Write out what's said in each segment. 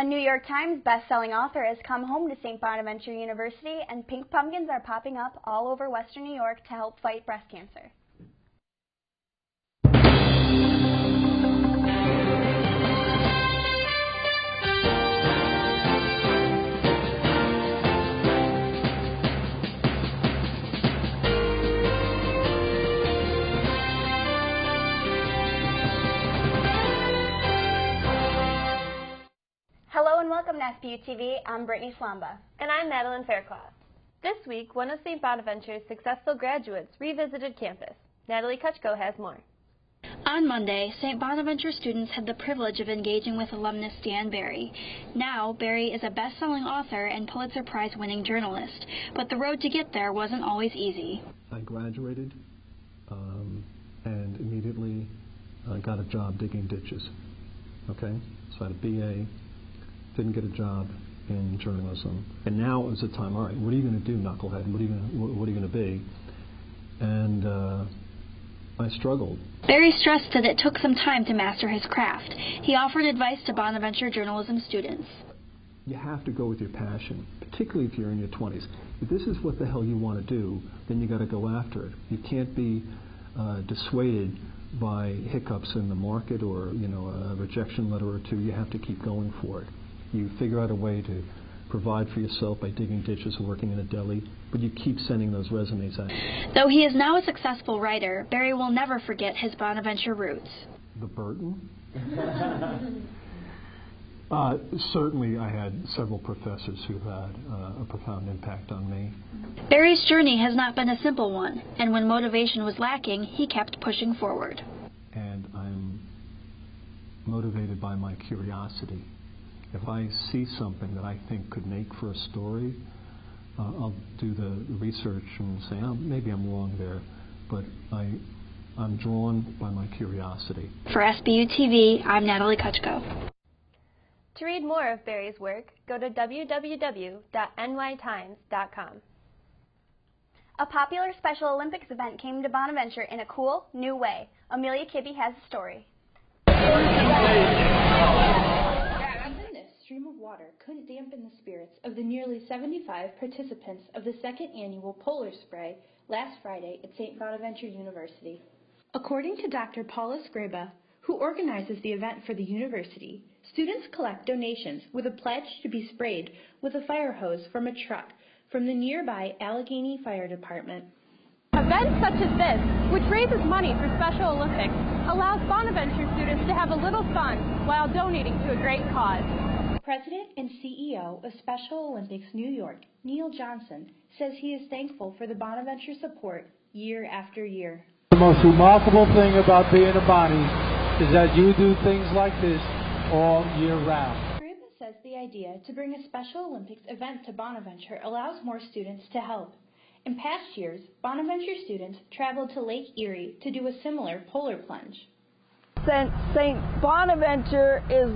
A New York Times best-selling author has come home to St. Bonaventure University, and pink pumpkins are popping up all over Western New York to help fight breast cancer. Hello and welcome to SBU-TV. I'm Brittany Slamba. And I'm Madeline Faircloth. This week, one of St. Bonaventure's successful graduates revisited campus. Natalie Kutchko has more. On Monday, St. Bonaventure students had the privilege of engaging with alumnus Dan Barry. Now, Barry is a best-selling author and Pulitzer Prize-winning journalist, but the road to get there wasn't always easy. I graduated and immediately got a job digging ditches. Okay, so I had a BA. Didn't get a job in journalism, and now is the time. All right, what are you going to do, knucklehead? What are you going to be? And I struggled. Barry stressed that it took some time to master his craft. He offered advice to Bonaventure journalism students. You have to go with your passion, particularly if you're in your 20s. If this is what the hell you want to do, then you got to go after it. You can't be dissuaded by hiccups in the market or a rejection letter or two. You have to keep going for it. You figure out a way to provide for yourself by digging ditches or working in a deli, but you keep sending those resumes out. Though he is now a successful writer, Barry will never forget his Bonaventure roots. The Burton? Certainly I had several professors who had a profound impact on me. Barry's journey has not been a simple one, and when motivation was lacking, he kept pushing forward. And I'm motivated by my curiosity. If I see something that I think could make for a story, I'll do the research and say, oh, maybe I'm wrong there, but I'm drawn by my curiosity. For SBU-TV, I'm Natalie Kutchko. To read more of Barry's work, go to www.nytimes.com. A popular Special Olympics event came to Bonaventure in a cool, new way. Amelia Kibbe has the story. Stream of water couldn't dampen the spirits of the nearly 75 participants of the second annual Polar Spray last Friday at St. Bonaventure University. According to Dr. Paula Scriba, who organizes the event for the university, students collect donations with a pledge to be sprayed with a fire hose from a truck from the nearby Allegheny Fire Department. Events such as this, which raises money for Special Olympics, allows Bonaventure students to have a little fun while donating to a great cause. President and CEO of Special Olympics New York, Neil Johnson, says he is thankful for the Bonaventure support year after year. The most remarkable thing about being a Bonnie is that you do things like this all year round. Scriba says the idea to bring a Special Olympics event to Bonaventure allows more students to help. In past years, Bonaventure students traveled to Lake Erie to do a similar polar plunge. Since St. Bonaventure is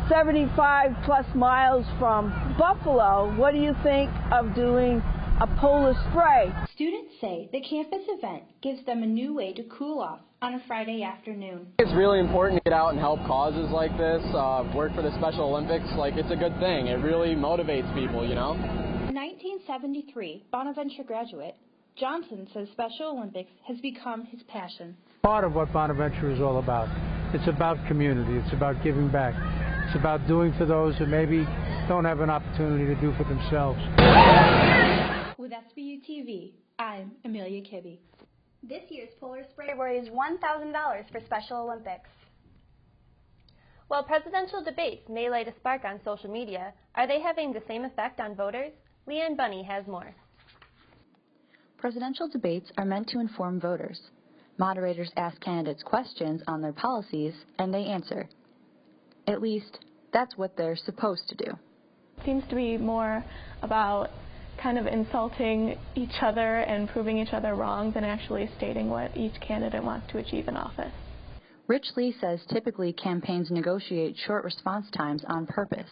75 plus miles from Buffalo, what do you think of doing a polar spray? Students say the campus event gives them a new way to cool off on a Friday afternoon. It's really important to get out and help causes like this, work for the Special Olympics. It's a good thing. It really motivates people, In 1973, Bonaventure graduate Johnson says Special Olympics has become his passion. Part of what Bonaventure is all about. It's about community. It's about giving back. It's about doing for those who maybe don't have an opportunity to do for themselves. With SBU-TV, I'm Amelia Kibbe. This year's Polar Spray raised $1,000 for Special Olympics. While presidential debates may light a spark on social media, are they having the same effect on voters? Leanne Bunny has more. Presidential debates are meant to inform voters. Moderators ask candidates questions on their policies, and they answer. At least, that's what they're supposed to do. It seems to be more about kind of insulting each other and proving each other wrong than actually stating what each candidate wants to achieve in office. Rich Lee says typically campaigns negotiate short response times on purpose.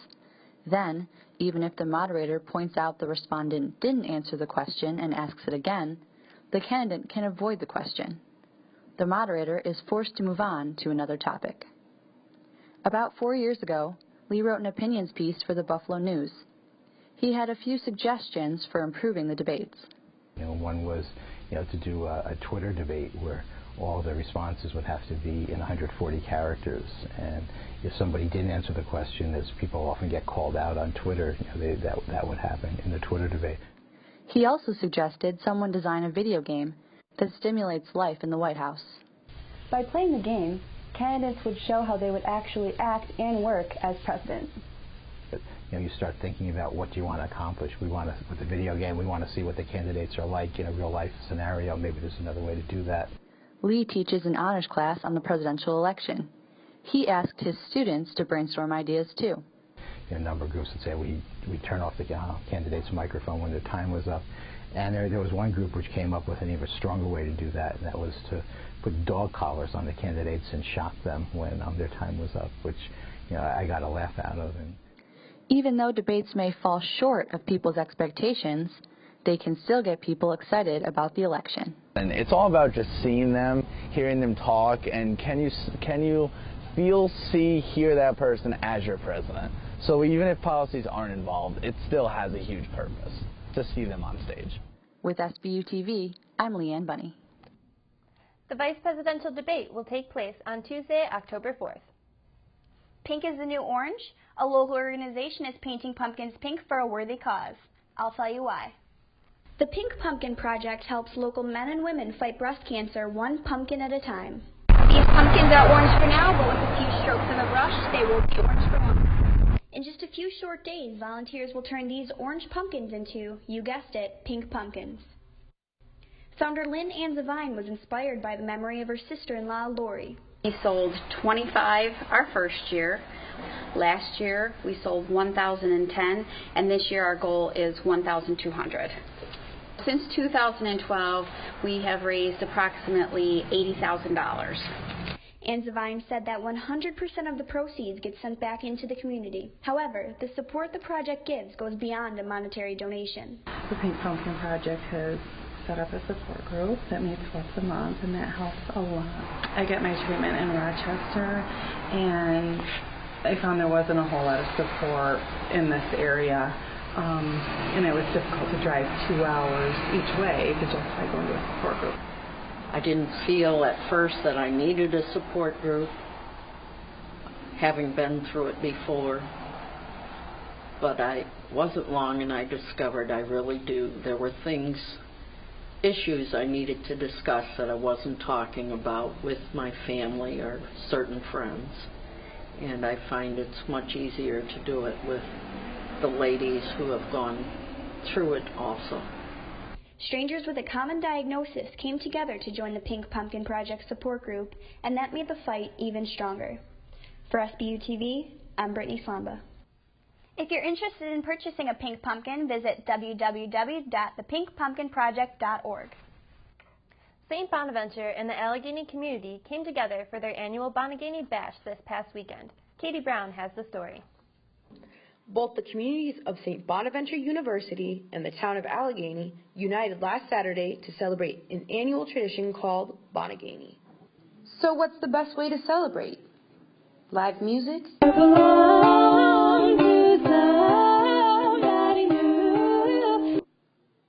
Then, even if the moderator points out the respondent didn't answer the question and asks it again, the candidate can avoid the question. The moderator is forced to move on to another topic. About 4 years ago, Lee wrote an opinions piece for the Buffalo News. He had a few suggestions for improving the debates. One was, to do a Twitter debate where all the responses would have to be in 140 characters. And if somebody didn't answer the question, as people often get called out on Twitter, that would happen in the Twitter debate. He also suggested someone design a video game that stimulates life in the White House. By playing the game, candidates would show how they would actually act and work as president. You start thinking about what do you want to accomplish. With the video game, we want to see what the candidates are like in a real-life scenario. Maybe there's another way to do that. Lee teaches an honors class on the presidential election. He asked his students to brainstorm ideas, too. A number of groups would say we turn off the candidate's microphone when their time was up. And there was one group which came up with an even stronger way to do that, and that was to put dog collars on the candidates and shock them when their time was up, which I got a laugh out of. Even though debates may fall short of people's expectations, they can still get people excited about the election. And it's all about just seeing them, hearing them talk, and can you feel, see, hear that person as your president? So even if policies aren't involved, it still has a huge purpose to see them on stage. With SBU-TV, I'm Leanne Bunny. The vice presidential debate will take place on Tuesday, October 4th. Pink is the new orange. A local organization is painting pumpkins pink for a worthy cause. I'll tell you why. The Pink Pumpkin Project helps local men and women fight breast cancer one pumpkin at a time. These pumpkins are orange for now, but with a few strokes of a brush, they will be orange forever. In just a few short days, volunteers will turn these orange pumpkins into, you guessed it, pink pumpkins. Founder Lynn Anzavine was inspired by the memory of her sister-in-law, Lori. We sold 25 our first year. Last year we sold 1,010, and this year our goal is 1,200. Since 2012, we have raised approximately $80,000. Anzavine said that 100% of the proceeds get sent back into the community. However, the support the project gives goes beyond a monetary donation. The Pink Pumpkin Project has set up a support group that meets once a month, and that helps a lot. I get my treatment in Rochester, and I found there wasn't a whole lot of support in this area, and it was difficult to drive 2 hours each way to justify going to a support group. I didn't feel at first that I needed a support group, having been through it before, but I wasn't long and I discovered I really do. There were issues I needed to discuss that I wasn't talking about with my family or certain friends, and I find it's much easier to do it with the ladies who have gone through it also. Strangers with a common diagnosis came together to join the Pink Pumpkin Project support group, and that made the fight even stronger. For SBU-TV, I'm Brittany Slamba. If you're interested in purchasing a pink pumpkin, visit www.thepinkpumpkinproject.org. St. Bonaventure and the Allegheny community came together for their annual Bonagany Bash this past weekend. Katie Brown has the story. Both the communities of St. Bonaventure University and the town of Allegheny united last Saturday to celebrate an annual tradition called Bonagany. So what's the best way to celebrate? Live music?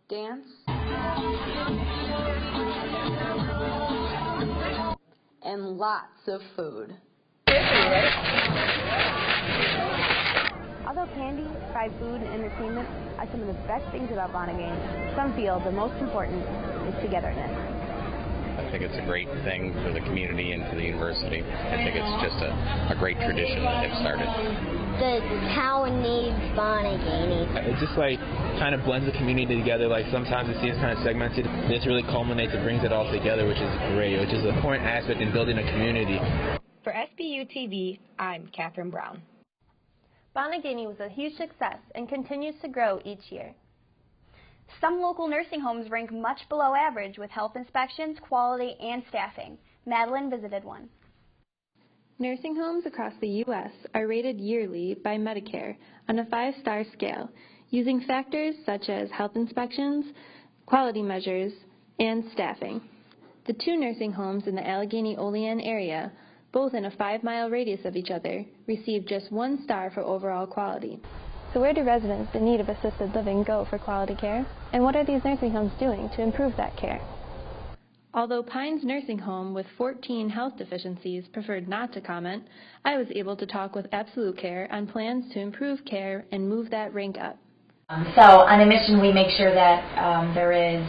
Dance? And lots of food. Although candy, fried food, and entertainment are some of the best things about Bonagany, some feel the most important is togetherness. I think it's a great thing for the community and for the university. I think it's just a great tradition that they've started. The town needs Bonagany. It just kind of blends the community together. Sometimes it seems kind of segmented. This really culminates and brings it all together, which is great, which is an important aspect in building a community. For SBU-TV, I'm Catherine Brown. Bonagany was a huge success and continues to grow each year. Some local nursing homes rank much below average with health inspections, quality, and staffing. Madeline visited one. Nursing homes across the U.S. are rated yearly by Medicare on a 5-star scale, using factors such as health inspections, quality measures, and staffing. The 2 nursing homes in the Allegheny-Olean area both in a 5-mile radius of each other, received just 1 star for overall quality. So where do residents in need of assisted living go for quality care? And what are these nursing homes doing to improve that care? Although Pines Nursing Home with 14 health deficiencies preferred not to comment, I was able to talk with Absolute Care on plans to improve care and move that rank up. So on a mission, we make sure that there is,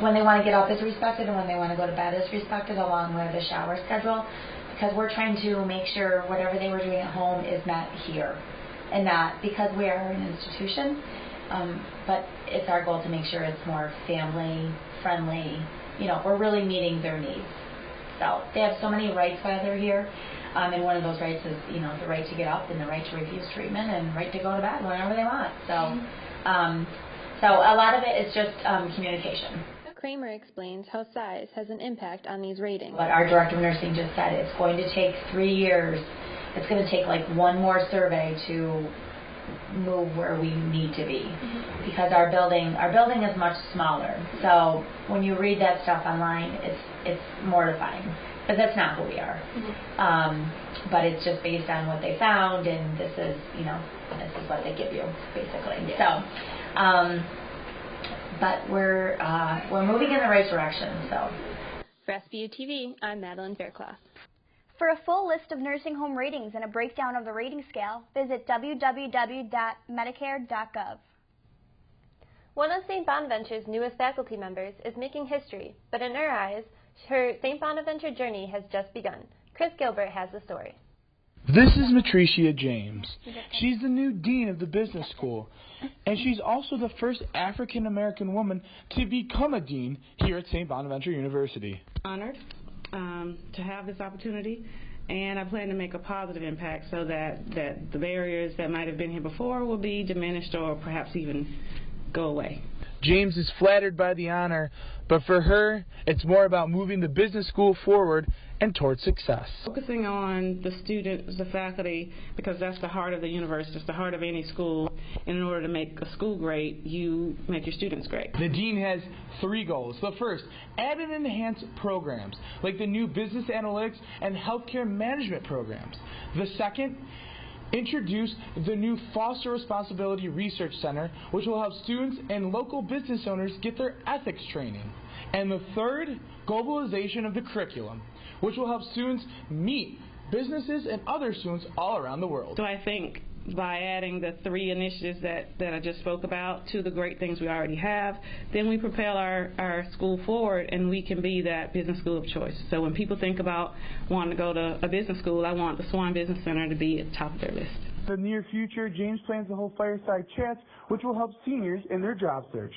when they want to get up is respected and when they want to go to bed is respected, along with the shower schedule, because we're trying to make sure whatever they were doing at home is met here. And not because we are an institution, but it's our goal to make sure it's more family friendly. You know, we're really meeting their needs. So they have so many rights while they're here, and one of those rights is, you know, the right to get up and the right to refuse treatment and right to go to bed whenever they want. So, so a lot of it is just communication. Kramer explains how size has an impact on these ratings. But our director of nursing just said it's going to take 3 years. It's going to take like one more survey to move where we need to be, because our building is much smaller. So when you read that stuff online, it's mortifying. But that's not who we are. But it's just based on what they found, and this is, you know, this is what they give you basically. So, but we're moving in the right direction. So, for SBU-TV, I'm Madeline Faircloth. For a full list of nursing home ratings and a breakdown of the rating scale, visit www.medicare.gov. One of St. Bonaventure's newest faculty members is making history, but in her eyes, her St. Bonaventure journey has just begun. Chris Gilbert has the story. This is Matricia James. She's the new dean of the business school, and she's also the first African-American woman to become a dean here at St. Bonaventure University. Honored to have this opportunity, and I plan to make a positive impact so that the barriers that might have been here before will be diminished or perhaps even go away. James is flattered by the honor, but for her, it's more about moving the business school forward and towards success. Focusing on the students, the faculty, because that's the heart of the university, it's the heart of any school. And in order to make a school great, you make your students great. The dean has 3 goals. The first, add and enhance programs like the new business analytics and healthcare management programs. The second, introduce the new Foster Responsibility Research Center, which will help students and local business owners get their ethics training. And the third, globalization of the curriculum, which will help students meet businesses and other students all around the world. So I think by adding the 3 initiatives that I just spoke about to the great things we already have, then we propel our school forward and we can be that business school of choice. So when people think about wanting to go to a business school, I want the Swan Business Center to be at the top of their list. In the near future, James plans to hold fireside chats, which will help seniors in their job search.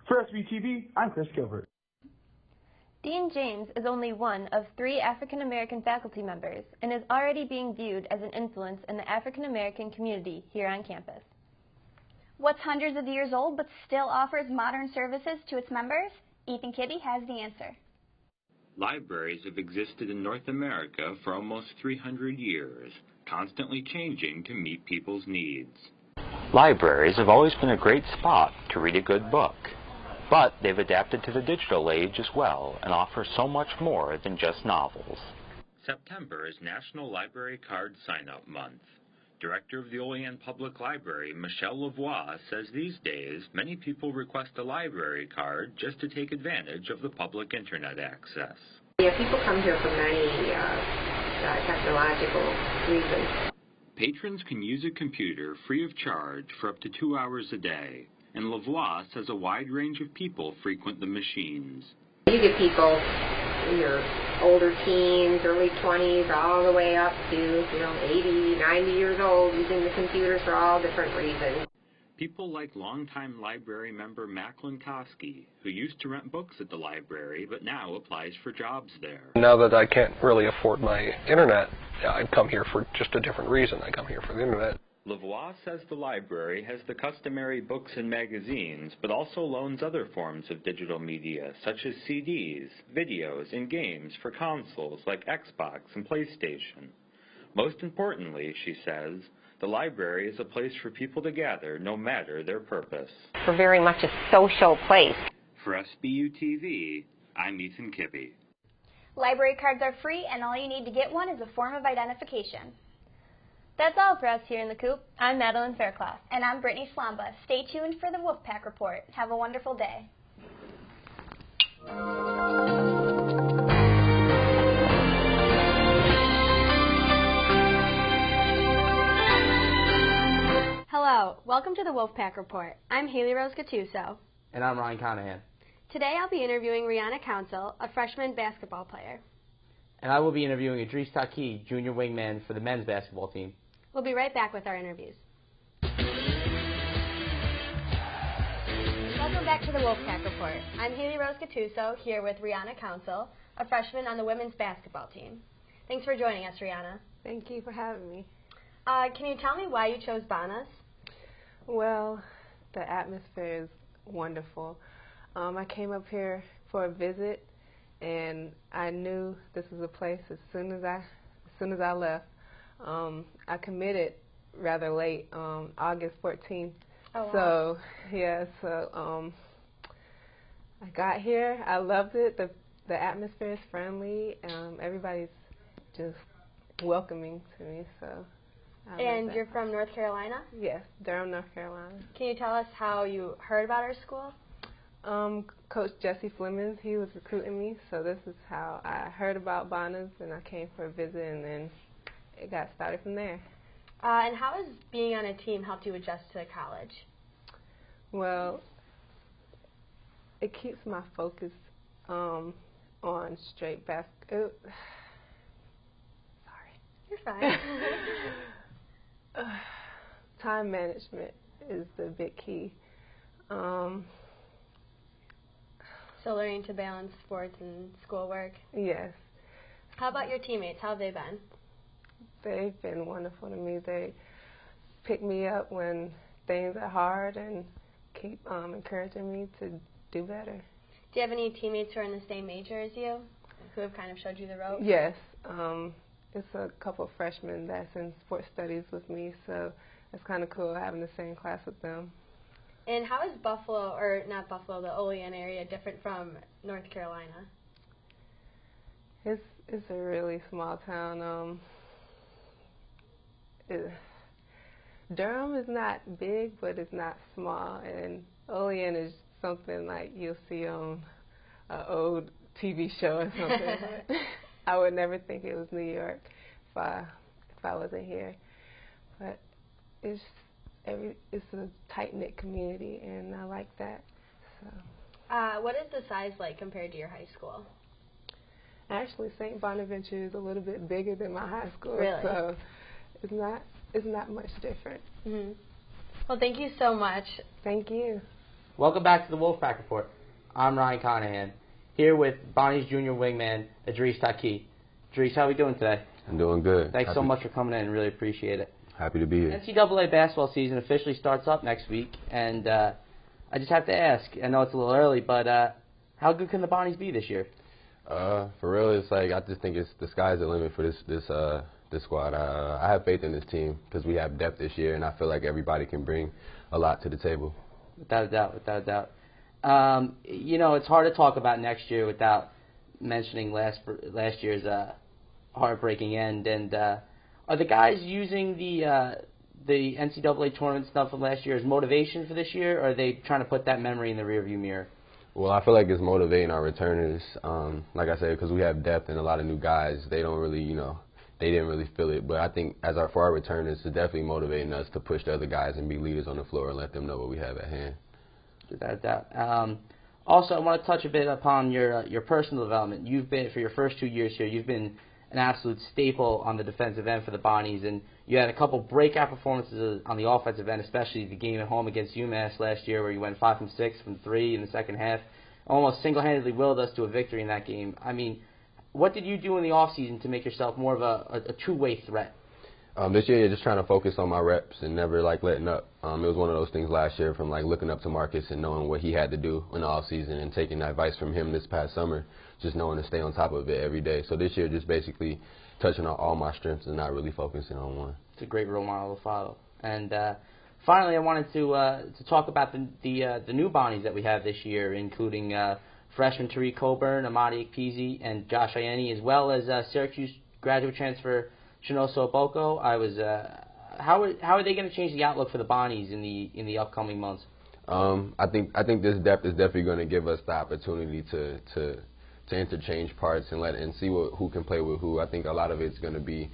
For SBU-TV, I'm Chris Gilbert. Dean James is only one of 3 African-American faculty members and is already being viewed as an influence in the African-American community here on campus. What's hundreds of years old but still offers modern services to its members? Ethan Kibbe has the answer. Libraries have existed in North America for almost 300 years, constantly changing to meet people's needs. Libraries have always been a great spot to read a good book. But they've adapted to the digital age as well and offer so much more than just novels. September is National Library Card Sign-Up Month. Director of the Olean Public Library, Michelle Lavoie, says these days many people request a library card just to take advantage of the public internet access. Yeah, people come here for many technological reasons. Patrons can use a computer free of charge for up to 2 hours a day. And Lavoie says a wide range of people frequent the machines. You get people in your older teens, early 20s, all the way up to, 80, 90 years old using the computers for all different reasons. People like longtime library member Macklin Koski, who used to rent books at the library but now applies for jobs there. Now that I can't really afford my internet, I come here for just a different reason. I come here for the internet. Lavoie says the library has the customary books and magazines, but also loans other forms of digital media, such as CDs, videos, and games for consoles like Xbox and PlayStation. Most importantly, she says, the library is a place for people to gather, no matter their purpose. We're very much a social place. For SBU-TV, I'm Ethan Kibbe. Library cards are free, and all you need to get one is a form of identification. That's all for us here in the Coop. I'm Madeline Faircloth. And I'm Brittany Slamba. Stay tuned for the Wolfpack Report. Have a wonderful day. Hello, welcome to the Wolfpack Report. I'm Haley Rose Gattuso. And I'm Ryan Conahan. Today I'll be interviewing Rihanna Council, a freshman basketball player. And I will be interviewing Idris Taki, junior wingman for the men's basketball team. We'll be right back with our interviews. Welcome back to the Wolfpack Report. I'm Haley Rose Gattuso, here with Rihanna Council, a freshman on the women's basketball team. Thanks for joining us, Rihanna. Thank you for having me. Can you tell me why you chose Bonus? Well, the atmosphere is wonderful. I came up here for a visit, and I knew this was a place as soon as I left. I committed rather late, August 14th. Oh, wow. So yeah, I got here. I loved it. The atmosphere is friendly. Everybody's just welcoming to me. So. And you're from North Carolina? Yes, Durham, North Carolina. Can you tell us how you heard about our school? Coach Jesse Flemings, he was recruiting me, so this is how I heard about Bonus, and I came for a visit, and then it got started from there. And how has being on a team helped you adjust to college? Well, it keeps my focus on straight basketball. Sorry. You're fine. Time management is the big key. So learning to balance sports and schoolwork? Yes. How about your teammates? How have they been? They've been wonderful to me. They pick me up when things are hard and keep encouraging me to do better. Do you have any teammates who are in the same major as you, who have kind of showed you the ropes? Yes. It's a couple of freshmen that's in sports studies with me, so it's kind of cool having the same class with them. And how is Buffalo, or not Buffalo, the Olean area different from North Carolina? It's a really small town. Durham is not big, but it's not small, and Olean is something like you'll see on an old TV show or something. I would never think it was New York if I wasn't here, but it's a tight-knit community, and I like that. So. What is the size like compared to your high school? Actually, St. Bonaventure is a little bit bigger than my high school, really? So it's not much different. Mm-hmm. Well, thank you so much. Thank you. Welcome back to the Wolfpack Report. I'm Ryan Conahan, here with Bonnie's junior wingman, Idris Taki. Idris, how are we doing today? I'm doing good. Thanks so much for coming in. Really appreciate it. Happy to be here. NCAA basketball season officially starts up next week, and I just have to ask, I know it's a little early, but how good can the Bonnies be this year? For real, it's like I just think the sky's the limit for this squad. I have faith in this team because we have depth this year, and I feel like everybody can bring a lot to the table. Without a doubt. You know, it's hard to talk about next year without mentioning last year's heartbreaking end. And are the guys using the NCAA tournament stuff from last year as motivation for this year, or are they trying to put that memory in the rearview mirror? Well, I feel like it's motivating our returners. Like I said, because we have depth and a lot of new guys, they don't really, they didn't really feel it. But I think for our returners, it's definitely motivating us to push the other guys and be leaders on the floor and let them know what we have at hand. Without doubt. Also, I want to touch a bit upon your personal development. You've been, for your first 2 years here, you've been an absolute staple on the defensive end for the Bonnies, and you had a couple breakout performances on the offensive end, especially the game at home against UMass last year where you went 5 from 6 from 3 in the second half. Almost single-handedly willed us to a victory in that game. I mean, what did you do in the offseason to make yourself more of a two-way threat? This year, just trying to focus on my reps and never letting up. It was one of those things last year from looking up to Marcus and knowing what he had to do in the off season and taking advice from him this past summer, just knowing to stay on top of it every day. So this year, just basically touching on all my strengths and not really focusing on one. It's a great role model to follow. And finally, I wanted to talk about the new Bonnies that we have this year, including freshmen Tariq Coburn, Amadi Ekpezi, and Josh Ianni, as well as Syracuse graduate transfer Shinoso Oboko. How are they going to change the outlook for the Bonnies in the upcoming months? I think this depth is definitely going to give us the opportunity to interchange parts and see who can play with who. I think a lot of it's going to be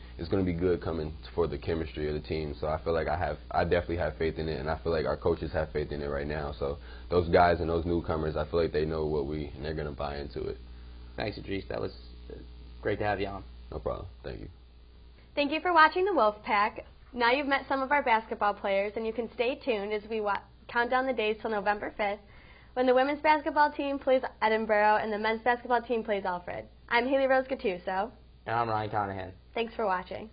good coming for the chemistry of the team. So I feel like I definitely have faith in it, and I feel like our coaches have faith in it right now. So those guys and those newcomers, I feel like they know and they're going to buy into it. Thanks, Idris. That was great to have you on. No problem. Thank you. Thank you for watching the Wolfpack. Now you've met some of our basketball players, and you can stay tuned as we count down the days till November 5th, when the women's basketball team plays Edinburgh and the men's basketball team plays Alfred. I'm Haley Rose Gattuso. And I'm Ryan Conahan. Thanks for watching.